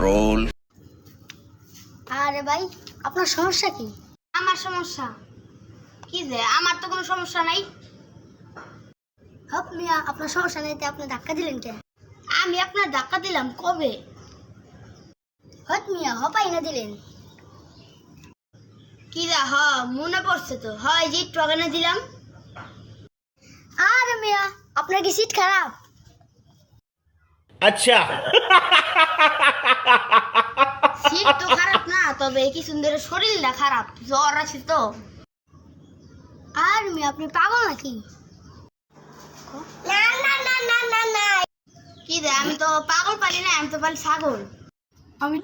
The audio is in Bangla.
control. আরে ভাই আপনার সমস্যা কি? আমার সমস্যা কি যে আমার তো কোনো সমস্যা নাই। হপ মিয়া আপনার সমস্যা নেই তো আপনি ধাক্কা দিলেন কে? আমি আপনার ধাক্কা দিলাম কবে? হট মিয়া হপাই না দিলেন। কি দা মনে পড়ছে তো হয় যে একটু আগে না দিলাম। আরে মিয়া আপনার কি সিট খারাপ? अच्छा সিট তো খারাপ না, তবে কি সুন্দর শরীরটা খারাপ, জ্বর আছে তো। আর মিয়া আপনি পাগল নাকি? না না না না না না কি দা আমি তো পাগল পারি না, আমি তো পারি ছাগল। আমি